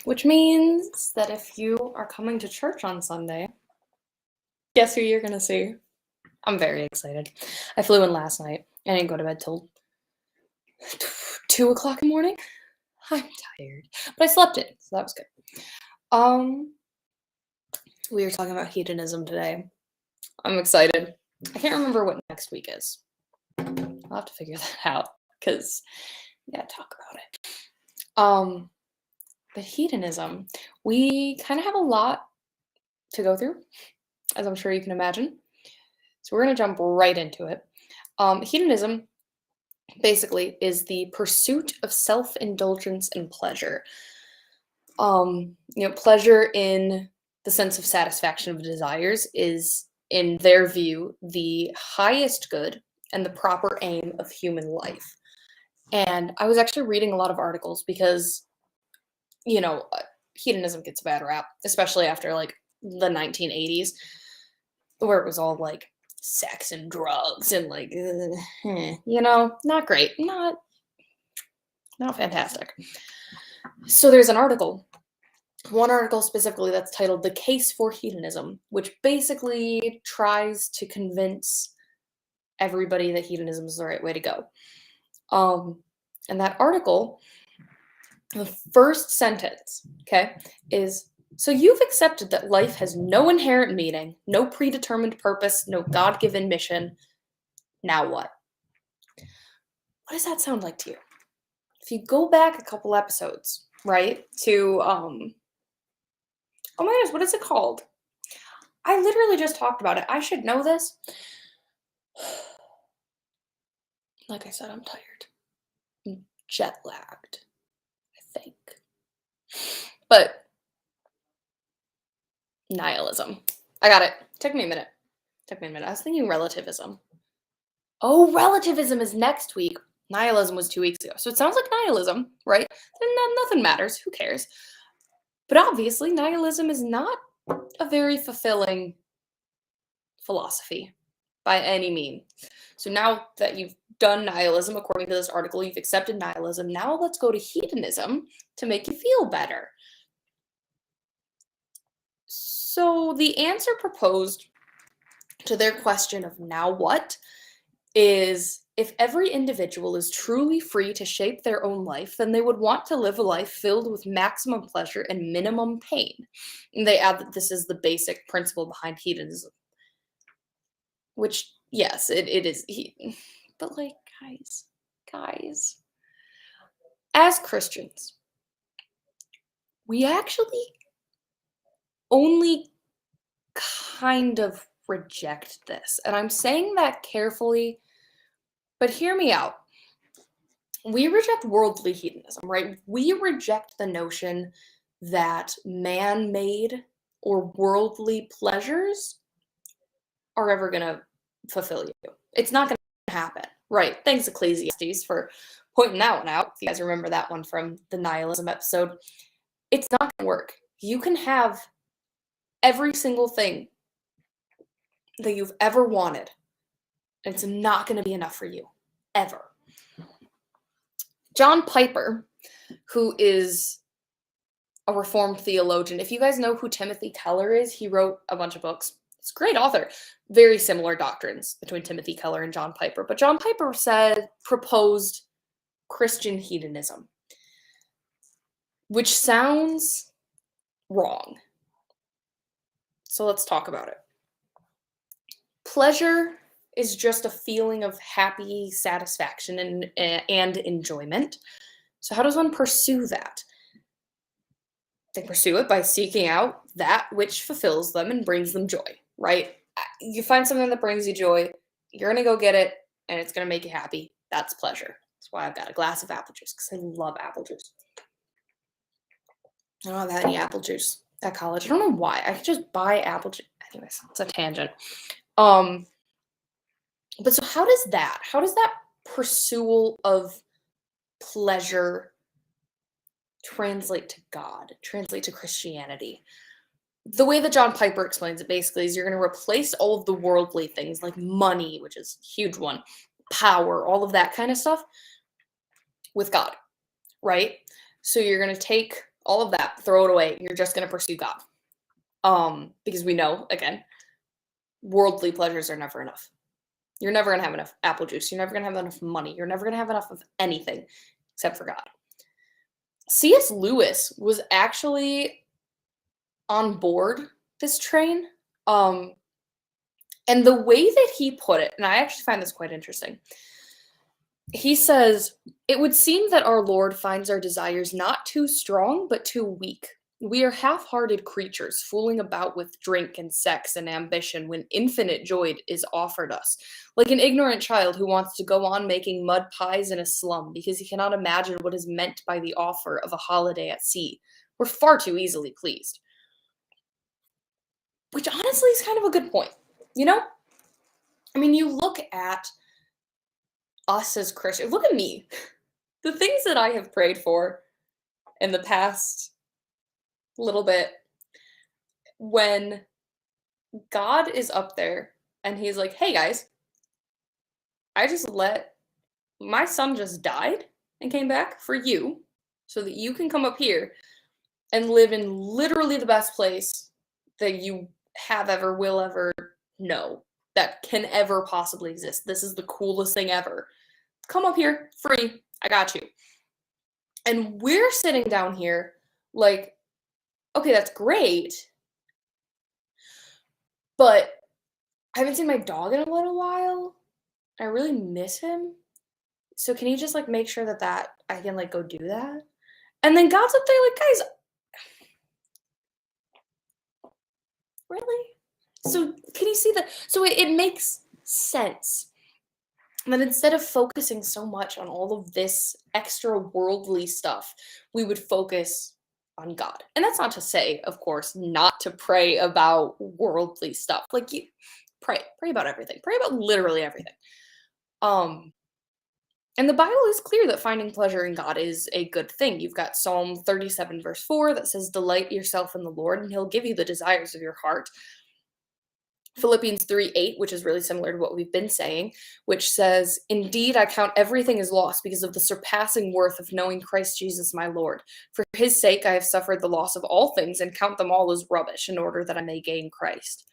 which means that if you are coming to church on Sunday, guess who you're gonna see? I'm very excited. I flew in last night. I didn't go to bed till 2 o'clock in the morning. I'm tired, but I slept in, so that was good. We were talking about hedonism today. I'm excited. I can't remember what next week is. I'll have to figure that out because we gotta talk about it. But hedonism, we kind of have a lot to go through, as I'm sure you can imagine. So we're gonna jump right into it. Hedonism basically is the pursuit of self-indulgence and pleasure. Pleasure in the sense of satisfaction of desires is, in their view, the highest good and the proper aim of human life. And I was actually reading a lot of articles because, hedonism gets a bad rap, especially after like the 1980s, where it was all like sex and drugs and like, not great, not fantastic. So there's one article specifically that's titled "The Case for Hedonism," which basically tries to convince everybody that hedonism is the right way to go. And that article, the first sentence, okay, is, "So you've accepted that life has no inherent meaning, no predetermined purpose, no God-given mission. Now what?" What does that sound like to you? If you go back a couple episodes, right, to, oh my goodness, what is it called? I literally just talked about it. I should know this. Like I said, I'm tired. I'm jet lagged, I think. But nihilism. I got it. Took me a minute. I was thinking relativism. Oh, relativism is next week. Nihilism was 2 weeks ago. So it sounds like nihilism, right? Then nothing matters. Who cares? But obviously, nihilism is not a very fulfilling philosophy by any means. So now that you've done nihilism, according to this article, you've accepted nihilism. Now let's go to hedonism to make you feel better. So the answer proposed to their question of now what is, if every individual is truly free to shape their own life, then they would want to live a life filled with maximum pleasure and minimum pain. And they add that this is the basic principle behind hedonism. Which, yes, it is. But like, guys, as Christians, we actually only kind of reject this. And I'm saying that carefully, but hear me out. We reject worldly hedonism, right? We reject the notion that man-made or worldly pleasures are ever going to fulfill you. It's not going to happen, right? Thanks, Ecclesiastes, for pointing that one out. If you guys remember that one from the nihilism episode, it's not going to work. You can have every single thing that you've ever wanted, and it's not going to be enough for you, ever. John Piper, who is a Reformed theologian, if you guys know who Timothy Keller is, he wrote a bunch of books. He's a great author. Very similar doctrines between Timothy Keller and John Piper. But John Piper proposed Christian hedonism, which sounds wrong. So let's talk about it. Pleasure is just a feeling of happy satisfaction and enjoyment. So how does one pursue that? They pursue it by seeking out that which fulfills them and brings them joy, right? You find something that brings you joy, you're going to go get it, and it's going to make you happy. That's pleasure. That's why I've got a glass of apple juice, because I love apple juice. I don't have any apple juice at college. I don't know why. I could just buy apple juice. Anyways, it's a tangent. But so how does that pursuit of pleasure translate to God, translate to Christianity? The way that John Piper explains it basically is you're going to replace all of the worldly things like money, which is a huge one, power, all of that kind of stuff, with God, right? So you're going to take All of that, throw it away. You're just going to pursue God. Because we know, again, worldly pleasures are never enough. You're never going to have enough apple juice. You're never going to have enough money. You're never going to have enough of anything except for God. C.S. Lewis was actually on board this train. And the way that he put it, and I actually find this quite interesting. He says, "It would seem that our Lord finds our desires not too strong, but too weak. We are half-hearted creatures, fooling about with drink and sex and ambition when infinite joy is offered us, like an ignorant child who wants to go on making mud pies in a slum because he cannot imagine what is meant by the offer of a holiday at sea. We're far too easily pleased." Which honestly is kind of a good point, you know? I mean, you look at us as Christians, look at me. The things that I have prayed for in the past little bit, when God is up there and he's like, "Hey guys, I just let my son just died and came back for you so that you can come up here and live in literally the best place that you have ever, will ever know, that can ever possibly exist. This is the coolest thing ever. Come up here, free. I got you." And we're sitting down here like, okay, that's great, but I haven't seen my dog in a little while. I really miss him. So can you just like make sure that I can like go do that? And then God's up there like, "Guys, really?" So can you see that? So it makes sense that instead of focusing so much on all of this extra worldly stuff, we would focus on God. And that's not to say, of course, not to pray about worldly stuff. Like you pray about everything. Pray about literally everything. Um and the Bible is clear that finding pleasure in God is a good thing. You've got Psalm 37 verse 4 that says, "Delight yourself in the Lord and he'll give you the desires of your heart." Philippians 3:8, which is really similar to what we've been saying, which says, "Indeed, I count everything as loss because of the surpassing worth of knowing Christ Jesus my Lord. For his sake, I have suffered the loss of all things and count them all as rubbish in order that I may gain Christ."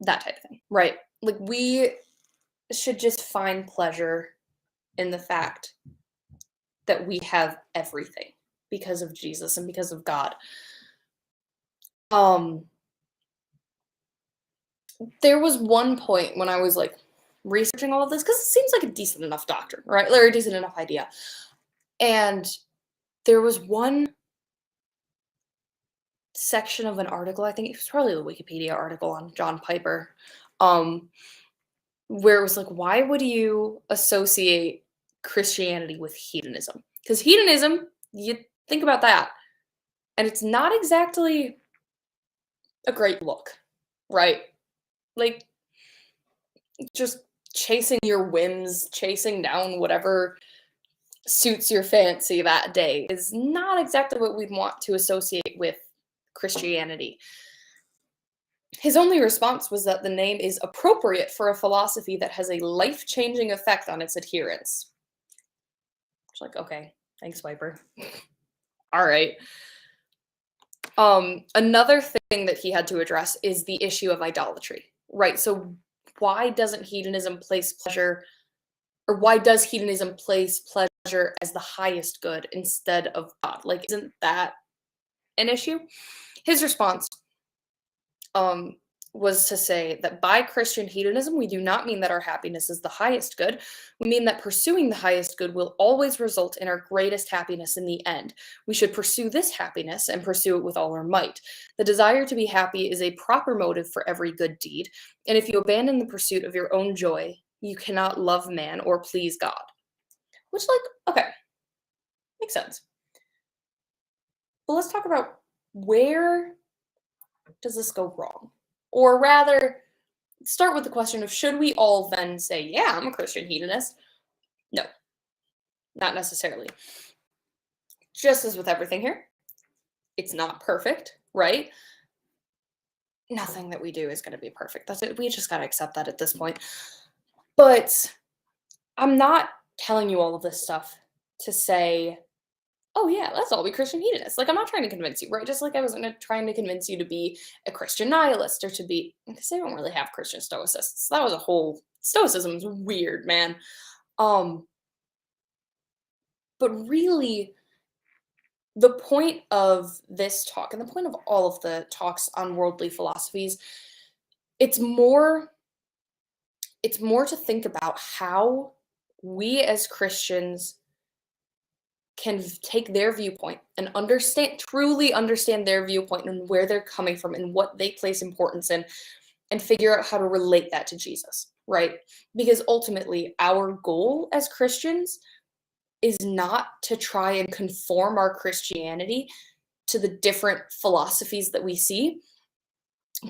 That type of thing, right? Like we should just find pleasure in the fact that we have everything because of Jesus and because of God. Um, there was one point when I was like researching all of this because it seems like a decent enough doctrine, right? Or a decent enough idea. And there was one section of an article, I think it was probably the Wikipedia article on John Piper, um, where it was like, why would you associate Christianity with hedonism? Because hedonism, you think about that, and it's not exactly a great look, right? Like just chasing your whims, chasing down whatever suits your fancy that day is not exactly what we'd want to associate with Christianity. His only response was that the name is appropriate for a philosophy that has a life-changing effect on its adherents. It's like, okay, thanks, Wiper. All right. Another thing that he had to address is the issue of idolatry, right? So why doesn't hedonism place pleasure, or why does hedonism place pleasure as the highest good instead of God? Like, isn't that an issue? His response was to say that by Christian hedonism, we do not mean that our happiness is the highest good. We mean that pursuing the highest good will always result in our greatest happiness in the end. We should pursue this happiness and pursue it with all our might. The desire to be happy is a proper motive for every good deed, and if you abandon the pursuit of your own joy, you cannot love man or please God. Which, like, okay, makes sense. But let's talk about where does this go wrong? Or rather, start with the question of should we all then say, yeah, I'm a Christian hedonist? No, not necessarily. Just as with everything here, it's not perfect, right? Nothing that we do is going to be perfect. That's it. We just got to accept that at this point. But I'm not telling you all of this stuff to say oh yeah, let's all be Christian hedonists. Like, I'm not trying to convince you, right? Just like I wasn't trying to convince you to be a Christian nihilist or to be, because they don't really have Christian stoicists. That was a whole, stoicism is weird, man. Um, but really, the point of this talk and the point of all of the talks on worldly philosophies, it's more it's more to think about how we as Christians can take their viewpoint and truly understand their viewpoint and where they're coming from and what they place importance in, and figure out how to relate that to Jesus, right? Because ultimately, our goal as Christians is not to try and conform our Christianity to the different philosophies that we see,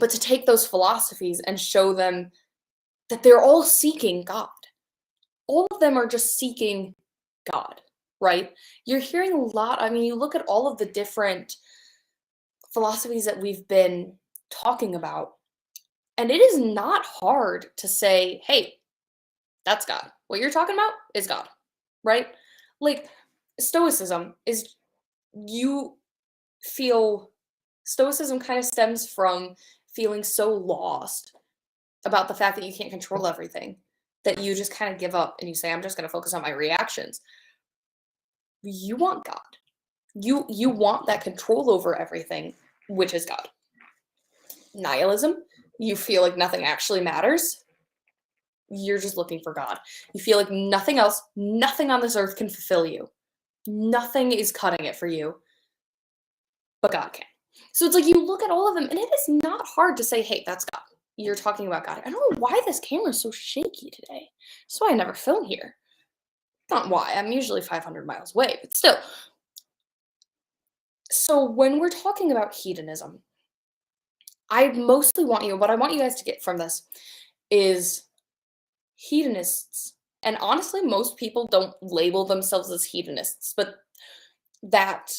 but to take those philosophies and show them that they're all seeking God. All of them are just seeking God, right? You're hearing a lot. I mean, you look at all of the different philosophies that we've been talking about, and it is not hard to say, hey, that's God. What you're talking about is God, right? Like, Stoicism is, you feel, Stoicism kind of stems from feeling so lost about the fact that you can't control everything that you just kind of give up and you say, I'm just going to focus on my reactions. You want God. You want that control over everything, which is God. Nihilism, you feel like nothing actually matters. You're just looking for God. You feel like nothing else, nothing on this earth can fulfill you. Nothing is cutting it for you, but God can. So it's like you look at all of them, and it is not hard to say, hey, that's God. You're talking about God. I don't know why this camera is so shaky today. That's why I never film here. Not why. I'm usually 500 miles away, but still. So when we're talking about hedonism, I mostly want you, what I want you guys to get from this is hedonists, and honestly, most people don't label themselves as hedonists, but that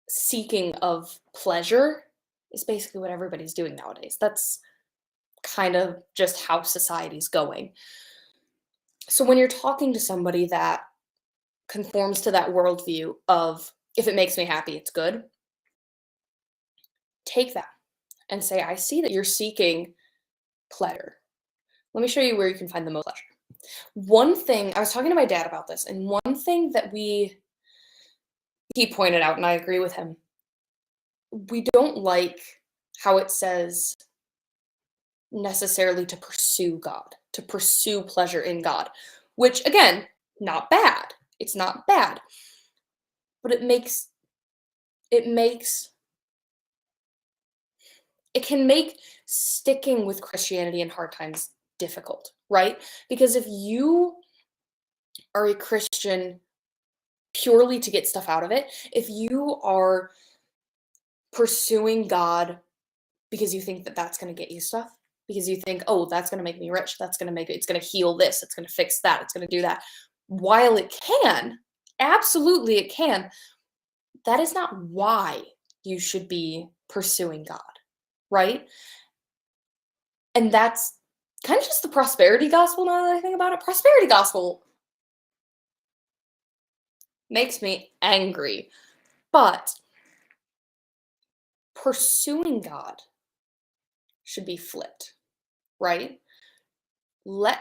seeking of pleasure is basically what everybody's doing nowadays. That's kind of just how society's going. So when you're talking to somebody that conforms to that worldview of, if it makes me happy, it's good, take that and say, I see that you're seeking pleasure. Let me show you where you can find the most pleasure. One thing, I was talking to my dad about this, and one thing that he pointed out, and I agree with him, we don't like how it says necessarily to pursue God, to pursue pleasure in God, which again, not bad. It's not bad. But it can make sticking with Christianity in hard times difficult, right? Because if you are a Christian purely to get stuff out of it, if you are pursuing God because you think that that's going to get you stuff, because you think, oh, that's going to make me rich, that's going to make it, it's going to heal this, it's going to fix that, it's going to do that. While it can, absolutely it can, that is not why you should be pursuing God, right? And that's kind of just the prosperity gospel now that I think about it. Prosperity gospel makes me angry, but pursuing God should be flipped, right? Let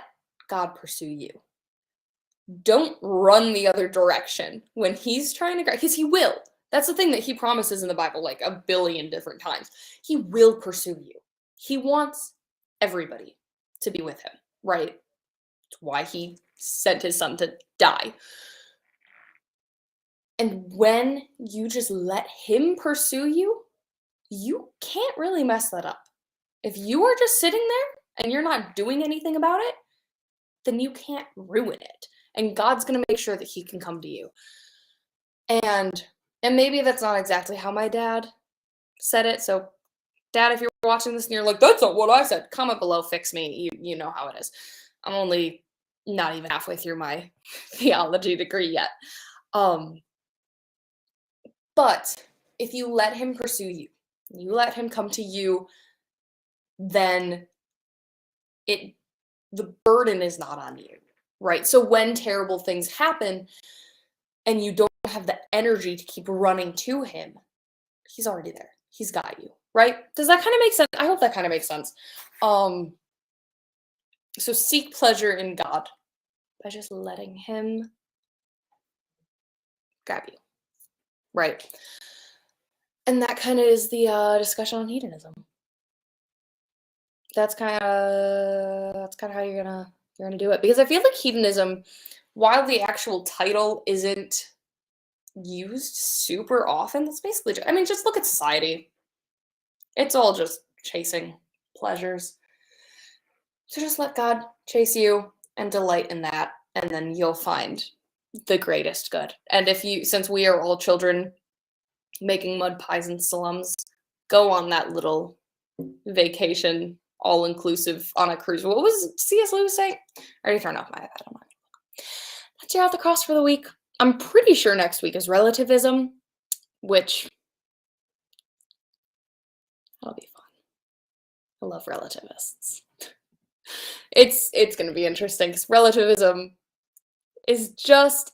God pursue you. Don't run the other direction when he's trying to, because he will. That's the thing that he promises in the Bible like a billion different times. He will pursue you. He wants everybody to be with him, right? It's why he sent his son to die. And when you just let him pursue you, you can't really mess that up. If you are just sitting there and you're not doing anything about it, then you can't ruin it. And God's going to make sure that he can come to you. And maybe that's not exactly how my dad said it. So, Dad, if you're watching this and you're like, that's not what I said, comment below, fix me. You know how it is. I'm only not even halfway through my theology degree yet. But if you let him pursue you, you let him come to you, then the burden is not on you, right? So when terrible things happen and you don't have the energy to keep running to him. He's already there. He's got you, right? Does that kind of make sense? I hope that kind of makes sense. So seek pleasure in God by just letting him grab you, right? And that kind of is the discussion on hedonism. That's kind of how you're gonna do it, because I feel like hedonism, while the actual title isn't used super often, that's basically I mean, just look at society. It's all just chasing pleasures. So just let God chase you and delight in that, and then you'll find the greatest good. And since we are all children making mud pies and slums, go on that little vacation, all inclusive on a cruise. What was C.S. Lewis saying? I already thrown off my iPad. That's your At the Cross for the week. I'm pretty sure next week is relativism, which that'll be fun. I love relativists. It's going to be interesting because relativism is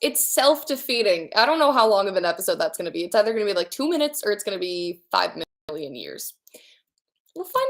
it's self-defeating. I don't know how long of an episode that's going to be. It's either going to be like 2 minutes or it's going to be 5 million years. We'll find out.